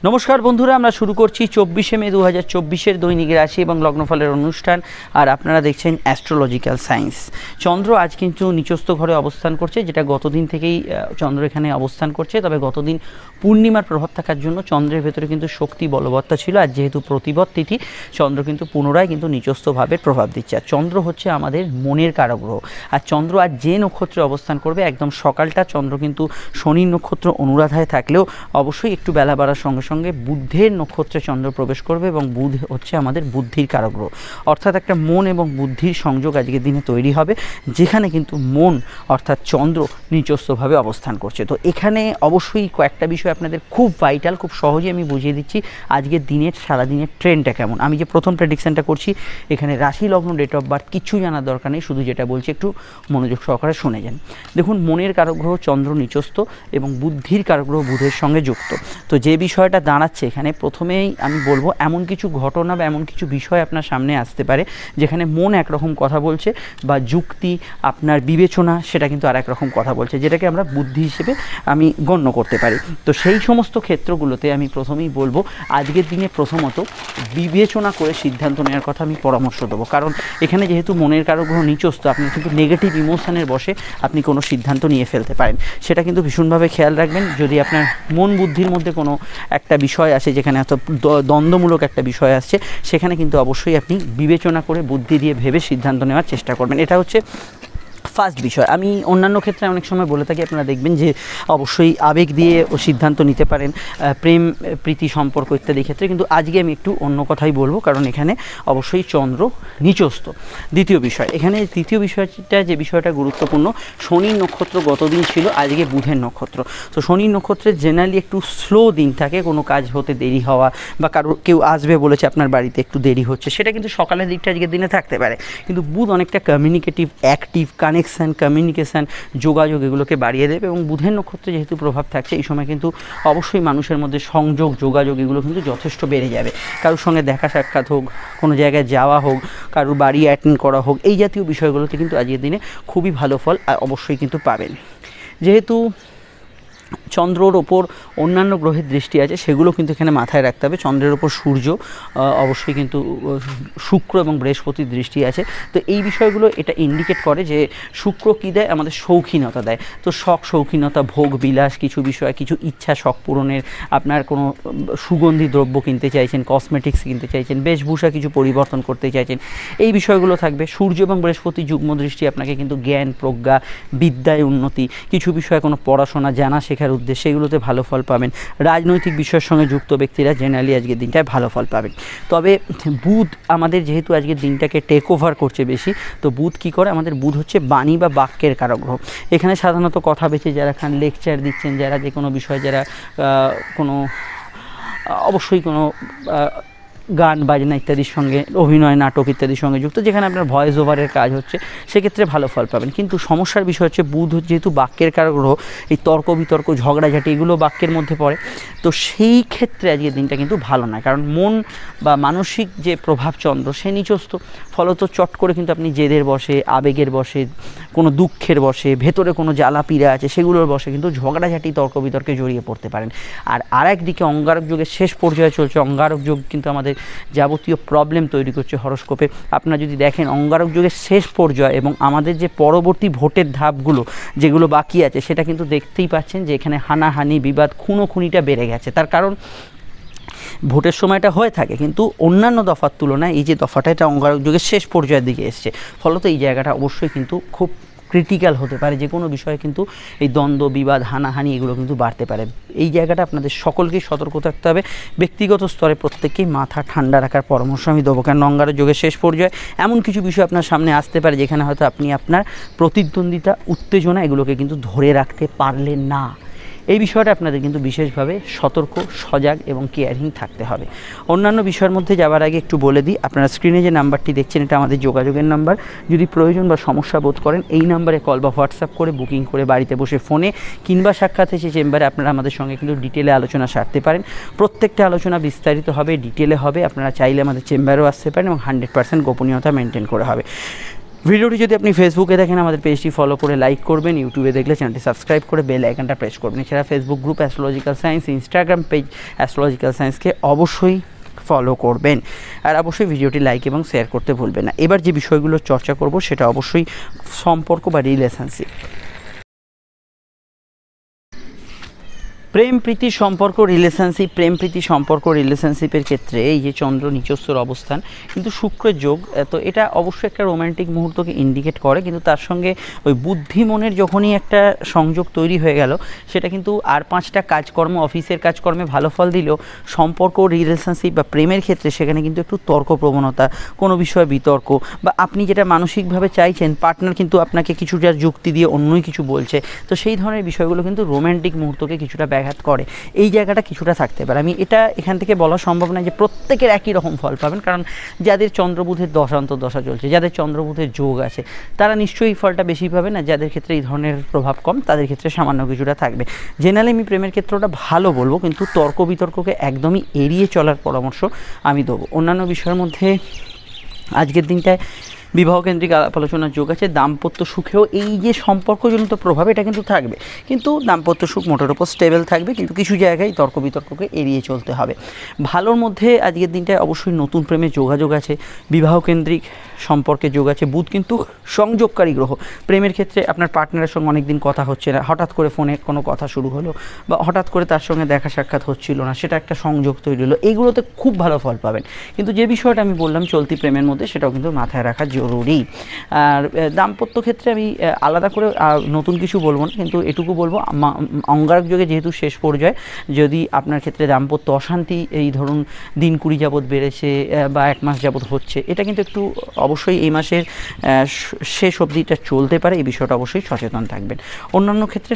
নমস্কার বন্ধুরা, আমরা শুরু করছি 24শে মে 2024-এর দৈনিক রাশি এবং লগ্নফলের অনুষ্ঠান। আর আপনারা দেখছেন অ্যাস্ট্রোলজিক্যাল সায়েন্স। চন্দ্র আজ কিন্তু নিচস্থ ঘরে অবস্থান করছে, যেটা গতদিন থেকেই চন্দ্র এখানে অবস্থান করছে। তবে গতদিন পূর্ণিমার প্রভাব থাকার জন্য চন্দ্রের ভেতরে কিন্তু শক্তি বলবত্তা ছিল। আর যেহেতু প্রতিপদ তিথি, চন্দ্র কিন্তু পুনরায় কিন্তু নিচস্থভাবে প্রভাব দিচ্ছে। আর চন্দ্র হচ্ছে আমাদের মনের কারক গ্রহ। আর চন্দ্র আজ যে নক্ষত্রে অবস্থান করবে, একদম সকালটা চন্দ্র কিন্তু শনির নক্ষত্র অনুরাধায় থাকলেও অবশ্যই একটু বেলা বাড়ার সঙ্গে সঙ্গে বুধের নক্ষত্রে চন্দ্র প্রবেশ করবে এবং বুধ হচ্ছে আমাদের বুদ্ধির কারক গ্রহ। অর্থাৎ একটা মন এবং বুদ্ধির সংযোগ আজকের দিনে তৈরি হবে, যেখানে কিন্তু মন অর্থাৎ চন্দ্র নিচস্থভাবে অবস্থান করছে। তো এখানে অবশ্যই কয়েকটা বিষয় আপনাদের খুব ভাইটাল, খুব সহজেই আমি বুঝিয়ে দিচ্ছি আজকের দিনের সারাদিনের ট্রেন্ডটা কেমন। আমি যে প্রথম প্রেডিকশানটা করছি, এখানে রাশি লগ্ন ডেট অফ বার্থ কিছু জানার দরকার নেই, শুধু যেটা বলছি একটু মনোযোগ সহকারে শুনে যান। দেখুন, মনের কারক গ্রহ চন্দ্র নিচস্থ এবং বুদ্ধির কারক গ্রহ বুধের সঙ্গে যুক্ত। তো যে বিষয়টা দাঁড়াচ্ছে এখানে, প্রথমেই আমি বলবো এমন কিছু ঘটনা বা এমন কিছু বিষয় আপনার সামনে আসতে পারে যেখানে মন একরকম কথা বলছে বা যুক্তি, আপনার বিবেচনা সেটা কিন্তু আর একরকম কথা বলছে, যেটাকে আমরা বুদ্ধি হিসেবে আমি গণ্য করতে পারি। তো সেই সমস্ত ক্ষেত্রগুলোতে আমি প্রথমেই বলবো আজকের দিনে প্রথমত বিবেচনা করে সিদ্ধান্ত নেওয়ার কথা আমি পরামর্শ দেবো। কারণ এখানে যেহেতু মনের কারক গ্রহ নিচস্থ, আপনি কিন্তু নেগেটিভ ইমোশনের বশে আপনি কোনো সিদ্ধান্ত নিয়ে ফেলতে পারেন। সেটা কিন্তু ভীষণভাবে খেয়াল রাখবেন। যদি আপনার মন বুদ্ধির মধ্যে কোনো একটা বিষয় আসে, যেখানে এত দ্বন্দ্বমূলক একটা বিষয় আসছে, সেখানে কিন্তু অবশ্যই আপনি বিবেচনা করে বুদ্ধি দিয়ে ভেবে সিদ্ধান্ত নেওয়ার চেষ্টা করবেন। এটা হচ্ছে ফার্স্ট বিষয়। আমি অন্যান্য ক্ষেত্রে অনেক সময় বলে থাকি, আপনারা দেখবেন যে অবশ্যই আবেগ দিয়ে ও সিদ্ধান্ত নিতে পারেন, প্রেম প্রীতি সম্পর্ক ইত্যাদি ক্ষেত্রে, কিন্তু আজকে আমি একটু অন্য কথাই বলবো, কারণ এখানে অবশ্যই চন্দ্র নিচস্থ। দ্বিতীয় বিষয়, এখানে তৃতীয় বিষয়টা যে বিষয়টা গুরুত্বপূর্ণ, শনির নক্ষত্র গতদিন ছিল, আজকে বুধের নক্ষত্র। তো শনির নক্ষত্রে জেনারেলি একটু স্লো দিন থাকে, কোনো কাজ হতে দেরি হওয়া বা কেউ আসবে বলেছে আপনার বাড়িতে একটু দেরি হচ্ছে, সেটা কিন্তু সকালের দিকটা আজকের দিনে থাকতে পারে। কিন্তু বুধ অনেকটা কমিউনিকেটিভ, অ্যাক্টিভ, কানেকশান, কমিউনিকেশান, যোগাযোগ এগুলোকে বাড়িয়ে দেবে। এবং বুধের নক্ষত্রে যেহেতু প্রভাব থাকছে, এই সময় কিন্তু অবশ্যই মানুষের মধ্যে সংযোগ, যোগাযোগ এগুলো কিন্তু যথেষ্ট বেড়ে যাবে। কারোর সঙ্গে দেখা সাক্ষাৎ হোক, কোনো জায়গায় যাওয়া হোক, কারোর বাড়ি অ্যাটেন্ড করা হোক, এই জাতীয় বিষয়গুলোতে কিন্তু আজকের দিনে খুবই ভালো ফল অবশ্যই কিন্তু পাবেন। যেহেতু চন্দ্রর ওপর অন্যান্য গ্রহের দৃষ্টি আছে, সেগুলো কিন্তু এখানে মাথায় রাখতে হবে। চন্দ্রের ওপর সূর্য, অবশ্যই কিন্তু শুক্র এবং বৃহস্পতির দৃষ্টি আছে। তো এই বিষয়গুলো এটা ইন্ডিকেট করে যে শুক্র কী দেয়, আমাদের শৌখিনতা দেয়। তো শখ, শৌখিনতা, ভোগ বিলাস, কিছু বিষয়, কিছু ইচ্ছা, শখ পূরণের, আপনার কোনো সুগন্ধি দ্রব্য কিনতে চাইছেন, কসমেটিক্স কিনতে চাইছেন, বেশভূষা কিছু পরিবর্তন করতে চাইছেন, এই বিষয়গুলো থাকবে। সূর্য এবং বৃহস্পতি যুগ্ম দৃষ্টি আপনাকে কিন্তু জ্ঞান, প্রজ্ঞা, বিদ্যায় উন্নতি, কিছু বিষয়ে কোনো পড়াশোনা, জানা শেখার উদ্দেশ্যে এগুলোতে ভালো ফল পাবেন। রাজনৈতিক বিষয়ের সঙ্গে যুক্ত ব্যক্তিরা জেনারেলি আজকের দিনটায় ভালো ফল পাবেন। তবে বুধ আমাদের যেহেতু আজকের দিনটাকে টেক ওভার করছে বেশি, তো বুধ কী করে, আমাদের বুধ হচ্ছে বাণী বা বাক্যের কারক গ্রহ। এখানে সাধারণত কথা বেঁচে যারা খান, লেকচার দিচ্ছেন, যারা যে কোনো বিষয়ে, যারা কোনো অবশ্যই কোনো গান বাজনা ইত্যাদির সঙ্গে, অভিনয়, নাটক ইত্যাদির সঙ্গে যুক্ত, যেখানে আপনার ভয়েস ওভারের কাজ হচ্ছে, সেক্ষেত্রে ভালো ফল পাবেন। কিন্তু সমস্যার বিষয় হচ্ছে বুধ যেহেতু বাক্যের কারক গ্রহ, এই তর্ক বিতর্ক, ঝগড়াঝাটি এগুলো বাক্যের মধ্যে পড়ে। তো সেই ক্ষেত্রে আজকের দিনটা কিন্তু ভালো নয়, কারণ মন বা মানসিক যে প্রভাব চন্দ্র, সে নিচস্থ। ফলত চট করে কিন্তু আপনি জেদের বসে, আবেগের বসে, কোনো দুঃখের বসে, ভেতরে কোনো জ্বালা পীড়া আছে সেগুলোর বসে কিন্তু ঝগড়াঝাটি, তর্ক বিতর্কে জড়িয়ে পড়তে পারেন। আর একদিকে অঙ্গারক যোগের শেষ পর্যায়ে চলছে। অঙ্গারক যোগ কিন্তু আমাদের যাবতীয় প্রবলেম তৈরি করছে হরস্কোপে। আপনারা যদি দেখেন অঙ্গারক যুগের শেষ পর্যায়ে এবং আমাদের যে পরবর্তী ভোটের ধাপগুলো যেগুলো বাকি আছে, সেটা কিন্তু দেখতেই পাচ্ছেন যে এখানে হানাহানি, বিবাদ, খুনোখুনিটা বেড়ে গেছে। তার কারণ ভোটের সময়টা হয়ে থাকে, কিন্তু অন্যান্য দফার তুলনায় এই যে দফাটা, এটা অঙ্গারক যুগের শেষ পর্যায়ের দিকে এসছে। ফলত এই জায়গাটা অবশ্যই কিন্তু খুব ক্রিটিক্যাল হতে পারে। যে কোনো বিষয়ে কিন্তু এই দ্বন্দ্ব, বিবাদ, হানাহানি এগুলো কিন্তু বাড়তে পারে। এই জায়গাটা আপনাদের সকলকেই সতর্ক থাকতে হবে। ব্যক্তিগত স্তরে প্রত্যেককেই মাথা ঠান্ডা রাখার পরামর্শ আমি দেবো, কারণ অঙ্গারক যোগের শেষ পর্যায়ে এমন কিছু বিষয় আপনার সামনে আসতে পারে যেখানে হয়তো আপনি আপনার প্রতিদ্বন্দ্বিতা, উত্তেজনা এগুলোকে কিন্তু ধরে রাখতে পারলেন না। এই বিষয়টা আপনাদের কিন্তু বিশেষভাবে সতর্ক, সজাগ এবং কেয়ারিং থাকতে হবে। অন্যান্য বিষয়ের মধ্যে যাওয়ার আগে একটু বলে দিই, আপনারা স্ক্রিনে যে নাম্বারটি দেখছেন, এটা আমাদের যোগাযোগের নাম্বার। যদি প্রয়োজন বা সমস্যা বোধ করেন, এই নাম্বারে কল বা হোয়াটসঅ্যাপ করে বুকিং করে বাড়িতে বসে ফোনে কিংবা সাক্ষাৎ এসে চেম্বারে আপনারা আমাদের সঙ্গে কিন্তু ডিটেলে আলোচনা সারতে পারেন। প্রত্যেকটা আলোচনা বিস্তারিত হবে, ডিটেলে হবে। আপনারা চাইলে আমাদের চেম্বারেও আসতে পারেন এবং 100% গোপনীয়তা মেনটেন করে হবে। ভিডিওটি যদি আপনি ফেসবুকে দেখেন আমাদের পেজটি ফলো করে লাইক করবেন, ইউটিউবে দেখলে চ্যানেলটি সাবস্ক্রাইব করে বেল আইকনটা প্রেস করবেন। এছাড়া Facebook group astrological science, Instagram page astrological সায়েন্সকে অবশ্যই ফলো করবেন, আর অবশ্যই ভিডিওটি লাইক এবং শেয়ার করতে ভুলবেন না। এবার যে বিষয়গুলো চর্চা করব সেটা অবশ্যই সম্পর্ক বা রিলেশনশিপ। প্রেম প্রীতি সম্পর্ক রিলেশনশিপের ক্ষেত্রে এই যে চন্দ্র নিচস্থর অবস্থান কিন্তু শুক্রের যোগ, তো এটা অবশ্যই একটা রোম্যান্টিক মুহূর্তকে ইন্ডিকেট করে, কিন্তু তার সঙ্গে ওই বুদ্ধি মনের যখনই একটা সংযোগ তৈরি হয়ে গেল সেটা কিন্তু আর 5টা কাজকর্ম অফিসের কাজকর্মে ভালো ফল দিলেও সম্পর্ক রিলেশনশিপ বা প্রেমের ক্ষেত্রে সেখানে কিন্তু একটু তর্ক প্রবণতা, কোনো বিষয়ে বিতর্ক, বা আপনি যেটা মানসিকভাবে চাইছেন পার্টনার কিন্তু আপনাকে কিছুটা যুক্তি দিয়ে অন্যই কিছু বলছে, তো সেই ধরনের বিষয়গুলো কিন্তু রোম্যান্টিক মুহূর্তকে কিছুটা ব্যাঘাত করে। এই জায়গাটা কিছুটা থাকতে পারে। আমি এটা এখান থেকে বলা সম্ভব না যে প্রত্যেকের একই রকম ফল পাবেন, কারণ যাদের চন্দ্রবুধের দশা চলছে, যাদের চন্দ্রবুধের যোগ আছে তারা নিশ্চয়ই ফলটা বেশি পাবে না, যাদের ক্ষেত্রে এই ধরনের প্রভাব কম তাদের ক্ষেত্রে সামান্য কিছুটা থাকবে। জেনারেলি আমি প্রেমের ক্ষেত্রটা ভালো বলবো, কিন্তু তর্ক বিতর্ককে একদমই এড়িয়ে চলার পরামর্শ আমি দেবো। অন্যান্য বিষয়ের মধ্যে আজকের দিনটায় বিবাহকেন্দ্রিক আলাপ আলোচনার যোগ আছে। দাম্পত্য সুখেও এই যে সম্পর্কজনিত প্রভাব এটা কিন্তু থাকবে, কিন্তু দাম্পত্য সুখ মোটের ওপর স্টেবল থাকবে, কিন্তু কিছু জায়গায় তর্ক বিতর্ককে এড়িয়ে চলতে হবে। ভালোর মধ্যে আজকের দিনটায় অবশ্যই নতুন প্রেমে যোগাযোগ আছে, বিবাহকেন্দ্রিক সম্পর্কে যোগ আছে। বুধ কিন্তু সংযোগকারী গ্রহ। প্রেমের ক্ষেত্রে আপনার পার্টনারের সঙ্গে অনেকদিন কথা হচ্ছে না, হঠাৎ করে ফোনে কোনো কথা শুরু হলো, বা হঠাৎ করে তার সঙ্গে দেখা সাক্ষাৎ হচ্ছিল না, সেটা একটা সংযোগ তৈরি হলো, এইগুলোতে খুব ভালো ফল পাবেন। কিন্তু যে বিষয়টা আমি বললাম চলতি প্রেমের মধ্যে, সেটাও কিন্তু মাথায় রাখা জরুরি। আর দাম্পত্য ক্ষেত্রে আমি আলাদা করে নতুন কিছু বলবো না, কিন্তু এটুকু বলবো অঙ্গারক যোগে যেহেতু শেষ পর্যায়ে, যদি আপনার ক্ষেত্রে দাম্পত্য অশান্তি এই ধরুন দিন 20 যাবৎ বেড়েছে বা 1 মাস যাবৎ হচ্ছে, এটা কিন্তু একটু অবশ্যই এই মাসের শেষ অবধিটা চলতে পারে, এই বিষয়টা অবশ্যই সচেতন থাকবেন। অন্যান্য ক্ষেত্রে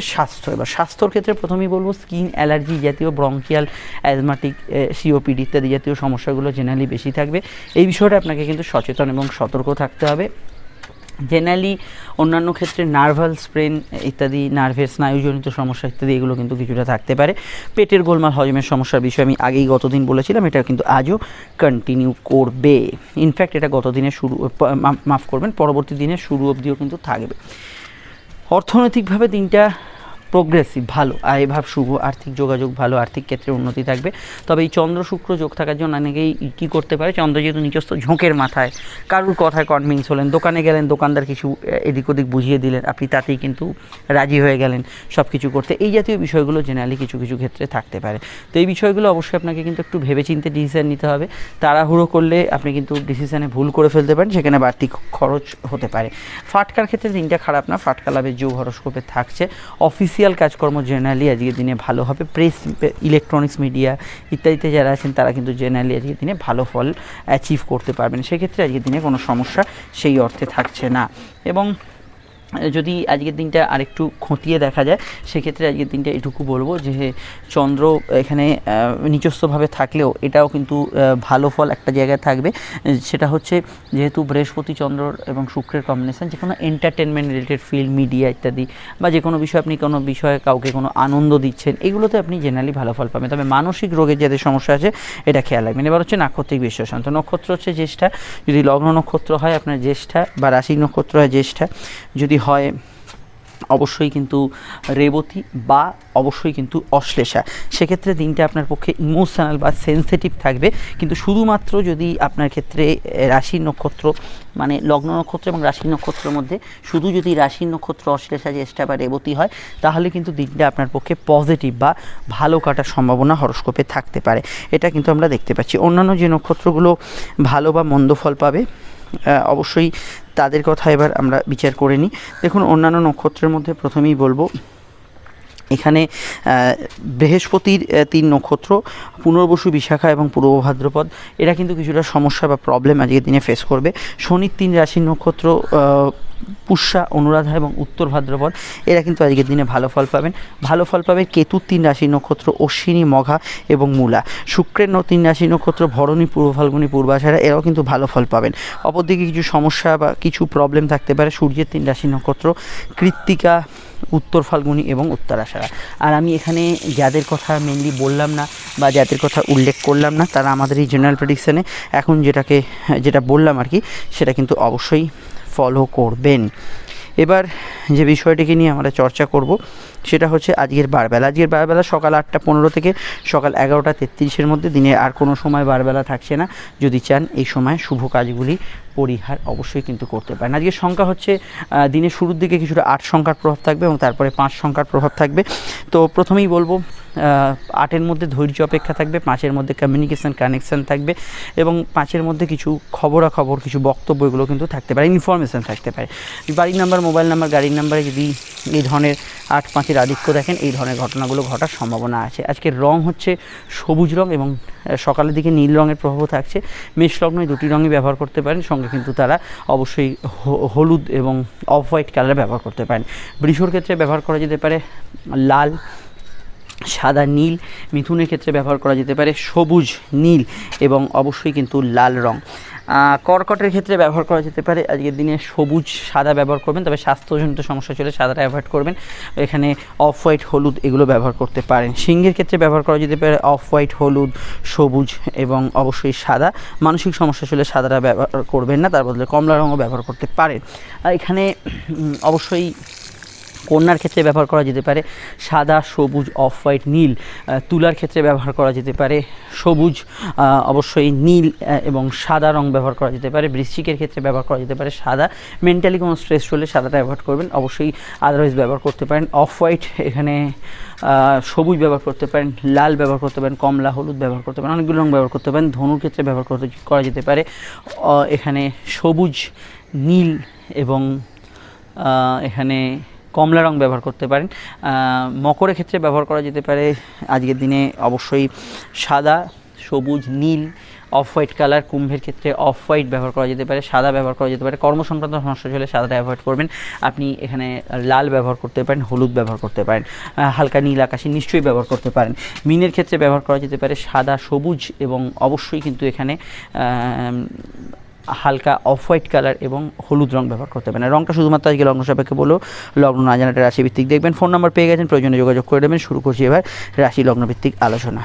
স্বাস্থ্যর ক্ষেত্রে প্রথমেই বলবো স্কিন অ্যালার্জি জাতীয়, ব্রঙ্কিয়াল, অ্যাজমাটিক, সিওপিডি ইত্যাদি জাতীয় সমস্যাগুলো জেনারেলি বেশি থাকবে। এই বিষয়টা আপনাকে কিন্তু সচেতন এবং সতর্ক থাকতে হবে। জেনারেলি অন্যান্য ক্ষেত্রে নার্ভাল স্প্রেন ইত্যাদি, নার্ভের স্নায়ুজনিত সমস্যা ইত্যাদি এগুলো কিন্তু কিছুটা থাকতে পারে। পেটের গোলমাল, হজমের সমস্যার বিষয়ে আমি আগেই গতদিন বলেছিলাম, এটা কিন্তু আজও কন্টিনিউ করবে। ইনফ্যাক্ট এটা গতদিনের পরবর্তী দিনের শুরু অবধিও কিন্তু থাকবে। অর্থনৈতিকভাবে দিনটা প্রোগ্রেসিভ, ভালো, আয়ভাব শুভ, আর্থিক যোগাযোগ ভালো, আর্থিক ক্ষেত্রে উন্নতি থাকবে। তবে এই চন্দ্র শুক্র যোগ থাকার জন্য অনেকেই কী করতে পারে, চন্দ্র যেহেতু নিজস্ব ঝোঁকের মাথায়, কারুর কথায় কনভিন্স হলেন, দোকানে গেলেন, দোকানদার কিছু এদিক ওদিক বুঝিয়ে দিলেন, আপনি তাতেই কিন্তু রাজি হয়ে গেলেন সব কিছু করতে, এই জাতীয় বিষয়গুলো জেনারেলি কিছু কিছু ক্ষেত্রে থাকতে পারে। তো এই বিষয়গুলো অবশ্যই আপনাকে কিন্তু একটু ভেবেচিন্তে ডিসিশান নিতে হবে। তাড়াহুড়ো করলে আপনি কিন্তু ডিসিশানে ভুল করে ফেলতে পারেন, সেখানে বাড়তি খরচ হতে পারে। ফাটকার ক্ষেত্রে দিনটা খারাপ না, ফাটকা লাভের যোগ হরস্কোপে থাকছে। অফিসিয়াল কাজকর্ম জেনারেলি আজকের দিনে ভালো হবে। প্রেস, ইলেকট্রনিক্স মিডিয়া ইত্যাদিতে যারা আছেন তারা কিন্তু জেনারেলি আজকের দিনে ভালো ফল অ্যাচিভ করতে পারবেন, সেক্ষেত্রে আজকের দিনে কোনো সমস্যা সেই অর্থে থাকছে না। এবং যদি আজকের দিনটা আরেকটু খতিয়ে দেখা যায়, সেক্ষেত্রে আজকের দিনটা এটুকু বলবো যে চন্দ্র এখানে নিজস্বভাবে থাকলেও এটাও কিন্তু ভালো ফল একটা জায়গায় থাকবে, সেটা হচ্ছে যেহেতু বৃহস্পতি চন্দ্র এবং শুক্রের কম্বিনেশন, যে কোনো এন্টারটেনমেন্ট রিলেটেড ফিল্ড, মিডিয়া ইত্যাদি, বা যে কোনো বিষয়ে আপনি কোনো বিষয়ে কাউকে কোনো আনন্দ দিচ্ছেন, এগুলোতে আপনি জেনারেলি ভালো ফল পাবেন। তবে মানসিক রোগের যাদের সমস্যা আছে এটা খেয়াল রাখবেন। এবার হচ্ছে নাক্ষত্রিক বিশ্লেষণ। তো নক্ষত্র হচ্ছে জ্যেষ্ঠা, যদি লগ্ন নক্ষত্র হয় আপনার জ্যেষ্ঠা, বা রাশি নক্ষত্র হয় জ্যেষ্ঠা, যদি হয় অবশ্যই কিন্তু রেবতী বা অবশ্যই কিন্তু অশ্লেষা, সেক্ষেত্রে দিনটা আপনার পক্ষে ইমোশনাল বা সেন্সিটিভ থাকবে। কিন্তু শুধুমাত্র যদি আপনার ক্ষেত্রে রাশির নক্ষত্র, মানে লগ্ন নক্ষত্র এবং রাশি নক্ষত্রের মধ্যে শুধু যদি রাশির নক্ষত্র অশ্লেষা, জ্যেষ্ঠা বা রেবতী হয়, তাহলে কিন্তু দিনটা আপনার পক্ষে পজিটিভ বা ভালো কাটার সম্ভাবনা হরস্কোপে থাকতে পারে, এটা কিন্তু আমরা দেখতে পাচ্ছি। অন্যান্য যে নক্ষত্রগুলো ভালো বা মন্দ ফল পাবে অবশ্যই তাদের কথা এবার আমরা বিচার করে নিই। দেখুন, অন্যান্য নক্ষত্রের মধ্যে প্রথমেই বলবো এখানে বৃহস্পতির 3 নক্ষত্র, পুনর্বসু, বিশাখা এবং পূর্ব ভাদ্রপদ, এরা কিন্তু কিছুটা সমস্যা বা প্রবলেম আজকের দিনে ফেস করবে। শনির 3 রাশির নক্ষত্র পুষ্যা, অনুরাধা এবং উত্তর ভাদ্রপদ, এরা কিন্তু আজকের দিনে ভালো ফল পাবেন। ভালো ফল পাবে কেতুর 3 রাশির নক্ষত্র অশ্বিনী, মঘা এবং মূলা। শুক্রের 3 রাশির নক্ষত্র ভরণী, পূর্ব ফাল্গুনী, পূর্বাষাঢ়া, এরাও কিন্তু ভালো ফল পাবেন। অপরদিকে কিছু সমস্যা বা কিছু প্রবলেম থাকতে পারে সূর্যের 3 রাশির নক্ষত্র কৃত্তিকা, উত্তর ফাল্গুনী এবং উত্তরাষাঢ়া। আর আমি এখানে যাদের কথা মেনলি বললাম না বা যাদের কথা উল্লেখ করলাম না, তারা আমাদের এই জেনারেল প্রেডিকশানে এখন যেটা বললাম আর কি, সেটা কিন্তু অবশ্যই ফলো করবেন। এবার যে বিষয়টিকে নিয়ে আমরা চর্চা করব সেটা হচ্ছে আজকের বারবেলা। আজকের বারবেলা সকাল 8:15 থেকে সকাল 11:33-এর মধ্যে, দিনে আর কোনো সময় বারবেলা থাকছে না। যদি চান এই সময় শুভ কাজগুলি পরিহার অবশ্যই কিন্তু করতে পারেন। আজকের সংখ্যা হচ্ছে দিনের শুরুর দিকে কিছুটা 8 সংখ্যার প্রভাব থাকবে এবং তারপরে 5 সংখ্যার প্রভাব থাকবে। তো প্রথমেই বলবো 8-এর মধ্যে ধৈর্য অপেক্ষা থাকবে, 5-এর মধ্যে কমিউনিকেশান কানেকশান থাকবে এবং 5-এর মধ্যে কিছু খবরাখবর, কিছু বক্তব্য এগুলো কিন্তু থাকতে পারে, ইনফরমেশান থাকতে পারে। বাড়ির নাম্বার, মোবাইল নাম্বার, গাড়ির নাম্বারে যদি এই ধরনের 8-5-এর আধিক্য দেখেন, এই ধরনের ঘটনাগুলো ঘটার সম্ভাবনা আছে। আজকের রং হচ্ছে সবুজ রং এবং সকালের দিকে নীল রঙের প্রভাব থাকছে। মেষ লগ্ন এই দুটি রঙই ব্যবহার করতে পারেন, সঙ্গে কিন্তু তারা অবশ্যই হলুদ এবং অফ হোয়াইট কালার ব্যবহার করতে পারেন। বৃষর ক্ষেত্রে ব্যবহার করা যেতে পারে লাল, সাদা, নীল। মিথুনের ক্ষেত্রে ব্যবহার করা যেতে পারে সবুজ, নীল এবং অবশ্যই কিন্তু লাল রং। কর্কটের ক্ষেত্রে ব্যবহার করা যেতে পারে আজকের দিনে সবুজ, সাদা ব্যবহার করবেন, তবে স্বাস্থ্যজনিত সমস্যা চলে সাদাটা অ্যাভয়েড করবেন। এখানে অফ হোয়াইট, হলুদ এগুলো ব্যবহার করতে পারেন। সিংহের ক্ষেত্রে ব্যবহার করা যেতে পারে অফ হোয়াইট, হলুদ, সবুজ এবং অবশ্যই সাদা। মানসিক সমস্যা চলে সাদাটা ব্যবহার করবেন না, তার বদলে কমলা রঙও ব্যবহার করতে পারেন। আর এখানে অবশ্যই কন্যার ক্ষেত্রে ব্যবহার করা যেতে পারে সাদা, সবুজ, অফ হোয়াইট, নীল। তুলার ক্ষেত্রে ব্যবহার করা যেতে পারে সবুজ, অবশ্যই নীল এবং সাদা রং ব্যবহার করা যেতে পারে। বৃশ্চিকের ক্ষেত্রে ব্যবহার করা যেতে পারে সাদা। মেন্টালি কোনো স্ট্রেস চলে সাদাটা অ্যাভয়েড করবেন, অবশ্যই আদারওয়াইজ ব্যবহার করতে পারেন অফ হোয়াইট, এখানে সবুজ ব্যবহার করতে পারেন, লাল ব্যবহার করতে পারেন, কমলা, হলুদ ব্যবহার করতে পারেন, অনেকগুলো রং ব্যবহার করতে পারেন। ধনুর ক্ষেত্রে ব্যবহার করা যেতে পারে এখানে সবুজ, নীল এবং এখানে কমলা রং ব্যবহার করতে পারেন। মকরের ক্ষেত্রে ব্যবহার করা যেতে পারে আজকের দিনে অবশ্যই সাদা, সবুজ, নীল, অফ হোয়াইট কালার। কুম্ভের ক্ষেত্রে অফ হোয়াইট ব্যবহার করা যেতে পারে, সাদা ব্যবহার করা যেতে পারে। কর্মসংক্রান্ত সমস্যা হলে সাদাটা অ্যাভয়েড করবেন। আপনি এখানে লাল ব্যবহার করতে পারেন, হলুদ ব্যবহার করতে পারেন, হালকা নীল আকাশি নিশ্চয়ই ব্যবহার করতে পারেন। মিনের ক্ষেত্রে ব্যবহার করা যেতে পারে সাদা, সবুজ এবং অবশ্যই কিন্তু এখানে হালকা অফ হোয়াইট কালার এবং হলুদ রং ব্যবহার করতে পারেন। রংটা শুধুমাত্র আজকে লগ্ন সাপেক্ষে বলেও লগ্ন না জানাটা রাশিভিত্তিক দেখবেন। ফোন নাম্বার পেয়ে গেছেন, প্রয়োজনে যোগাযোগ করে দেবেন। শুরু করছি এবার রাশি লগ্নভিত্তিক আলোচনা।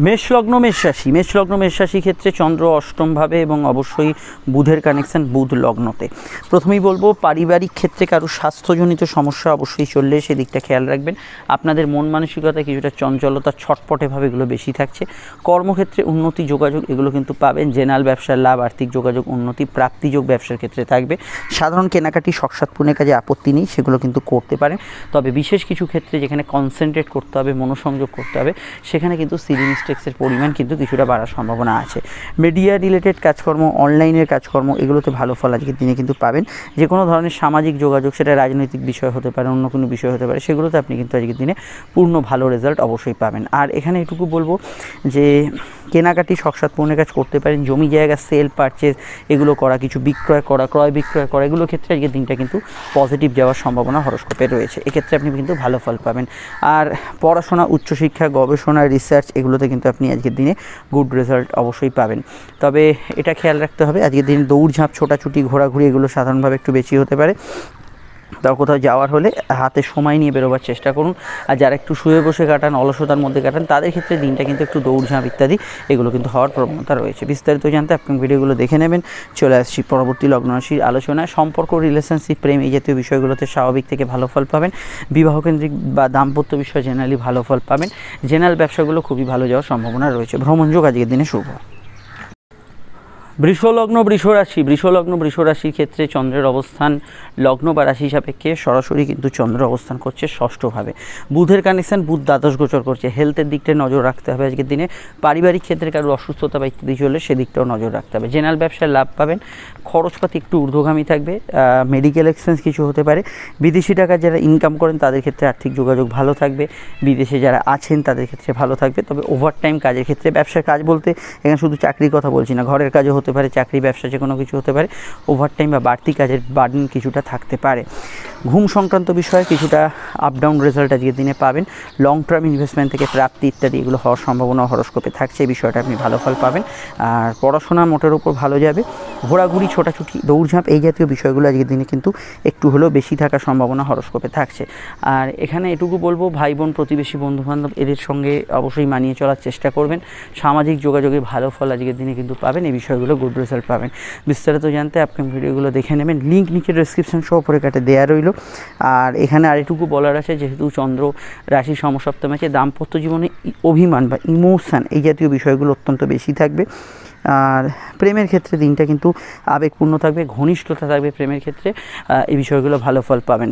মেষ লগ্ন, মেষ রাশি। মেষ লগ্ন, মেষ রাশির ক্ষেত্রে চন্দ্র অষ্টমভাবে এবং অবশ্যই বুধের কানেকশান বুধ লগ্নতে। প্রথমেই বলবো পারিবারিক ক্ষেত্রে কারো স্বাস্থ্যজনিত সমস্যা অবশ্যই চললে সেদিকটা খেয়াল রাখবেন। আপনাদের মন মানসিকতা কিছুটা চঞ্চলতা, ছটপটেভাবে এগুলো বেশি থাকছে। কর্মক্ষেত্রে উন্নতি, যোগাযোগ এগুলো কিন্তু পাবেন। জেনারেল ব্যবসার লাভ, আর্থিক যোগাযোগ, উন্নতি, প্রাপ্তিযোগ ব্যবসার ক্ষেত্রে থাকবে। সাধারণ কেনাকাটি, শখসাৎপূর্ণের কাজে আপত্তি নেই, সেগুলো কিন্তু করতে পারেন। তবে বিশেষ কিছু ক্ষেত্রে যেখানে কনসেন্ট্রেট করতে হবে, মনোসংযোগ করতে হবে, সেখানে কিন্তু সিলি মিস্টেক্সের পরিমাণ কিন্তু কিছুটা বাড়ার সম্ভাবনা আছে। মিডিয়া রিলেটেড কাজকর্ম, অনলাইনের কাজকর্ম এগুলোতে ভালো ফল আজকের দিনে কিন্তু পাবেন। যে কোনো ধরনের সামাজিক যোগাযোগ, সেটা রাজনৈতিক বিষয় হতে পারে, অন্য কোনো বিষয় হতে পারে, সেগুলোতে আপনি কিন্তু আজকের দিনে পূর্ণ ভালো রেজাল্ট অবশ্যই পাবেন। আর এখানে এটুকু বলবো যে কেনাকাটি, শখসাৎপূর্ণের কাজ করতে পারেন। জমি জায়গা সেল পারচেজ এগুলো করা, কিছু বিক্রয় করা, ক্রয় বিক্রয় করা, এগুলোর ক্ষেত্রে আজকের দিনটা কিন্তু পজিটিভ যাওয়ার সম্ভাবনা হরস্কোপে রয়েছে। এক্ষেত্রে আপনি কিন্তু ভালো ফল পাবেন। আর পড়াশোনা, উচ্চশিক্ষা, গবেষণা, রিসার্চ এগুলোতে কিন্তু আপনি আজকের দিনে গুড রেজাল্ট অবশ্যই পাবেন। তবে এটা খেয়াল রাখতে হবে আজকের দিনে দৌড়ঝাঁপ, ছোটাছুটি, ঘোরাঘুরি এগুলো সাধারণভাবে একটু বেশি হতে পারে। তাও কোথাও যাওয়ার হলে হাতে সময় নিয়ে বেরোবার চেষ্টা করুন। আর যারা একটু শুয়ে বসে কাটান, অলসতার মধ্যে কাটান, তাদের ক্ষেত্রে দিনটা কিন্তু একটু দৌড়ঝাঁপ ইত্যাদি এগুলো কিন্তু হওয়ার প্রবণতা রয়েছে। বিস্তারিত জানতে আপনি ভিডিওগুলো দেখে নেবেন। চলে আসছি পরবর্তী লগ্ন রাশির আলোচনায়। সম্পর্ক, রিলেশনশিপ, প্রেম এই জাতীয় বিষয়গুলোতে স্বাভাবিক থেকে ভালো ফল পাবেন। বিবাহকেন্দ্রিক বা দাম্পত্য বিষয়ে জেনারেলি ভালো ফল পাবেন। জেনারেল ব্যবসাগুলো খুবই ভালো যাওয়ার সম্ভাবনা রয়েছে। ভ্রমণযোগ আজকের দিনে শুভ। বৃষলগ্ন, বৃষরাশি। বৃষলগ্ন, বৃষরাশির ক্ষেত্রে চন্দ্রের অবস্থান লগ্ন বা রাশি সাপেক্ষে সরাসরি কিন্তু চন্দ্র অবস্থান করছে ষষ্ঠভাবে। বুধের কানেকশান, বুধ দ্বাদশ গোচর করছে। হেলথের দিকটা নজর রাখতে হবে আজকের দিনে। পারিবারিক ক্ষেত্রে কারো অসুস্থতা বা ইত্যাদি চললে সেদিকটাও নজর রাখতে হবে। জেনারেল ব্যবসায় লাভ পাবেন। খরচপাতি একটু ঊর্ধ্বগামী থাকবে। মেডিকেল এক্সপেন্স কিছু হতে পারে। বিদেশি টাকা যারা ইনকাম করেন তাদের ক্ষেত্রে আর্থিক যোগাযোগ ভালো থাকবে। বিদেশে যারা আছেন তাদের ক্ষেত্রে ভালো থাকবে। তবে ওভারটাইম কাজের ক্ষেত্রে, ব্যবসার কাজ বলতে এখানে শুধু চাকরির কথা বলছি না, ঘরের কাজও হতে পারে, চাকরি, ব্যবসা যে কোনো কিছু হতে পারে। ওভারটাইম বা বাড়তি কাজের বার্ডেন কিছুটা থাকতে পারে। ঘুম সংক্রান্ত বিষয়ে কিছুটা আপ ডাউন রেজাল্ট আজকের দিনে পাবেন। লং টার্ম ইনভেস্টমেন্ট থেকে প্রাপ্তি ইত্যাদি এগুলো হওয়ার সম্ভাবনা হরস্কোপে থাকছে, এই বিষয়টা আপনি ভালো ফল পাবেন। আর পড়াশোনা মোটের উপর ভালো যাবে। ঘোরাঘুরি, ছোটাছুটি, দৌড়ঝাঁপ এই জাতীয় বিষয়গুলো আজকের দিনে কিন্তু একটু হলেও বেশি থাকার সম্ভাবনা হরস্কোপে থাকছে। আর এখানে এটুকু বলবো, ভাই বোন, প্রতিবেশী, বন্ধুবান্ধব এদের সঙ্গে অবশ্যই মানিয়ে চলার চেষ্টা করবেন। সামাজিক যোগাযোগে ভালো ফল আজকের দিনে কিন্তু পাবেন, এই বিষয়গুলো গুড রেজাল্ট পাবেন। বিস্তারিত জানতে আপকামিং ভিডিওগুলো দেখে নেবেন, লিঙ্ক নিচে ডেসক্রিপশন সহ উপরে কাটে দেওয়া রইল। আর এখানে আরেকটুকু বলার আছে, যেহেতু চন্দ্র রাশি সমসপ্তমে আছে, দাম্পত্য জীবনে অভিমান বা ইমোশান এই জাতীয় বিষয়গুলো অত্যন্ত বেশি থাকবে। আর প্রেমের ক্ষেত্রে দিনটা কিন্তু আবেগপূর্ণ থাকবে, ঘনিষ্ঠতা থাকবে প্রেমের ক্ষেত্রে, এই বিষয়গুলো ভালো ফল পাবেন।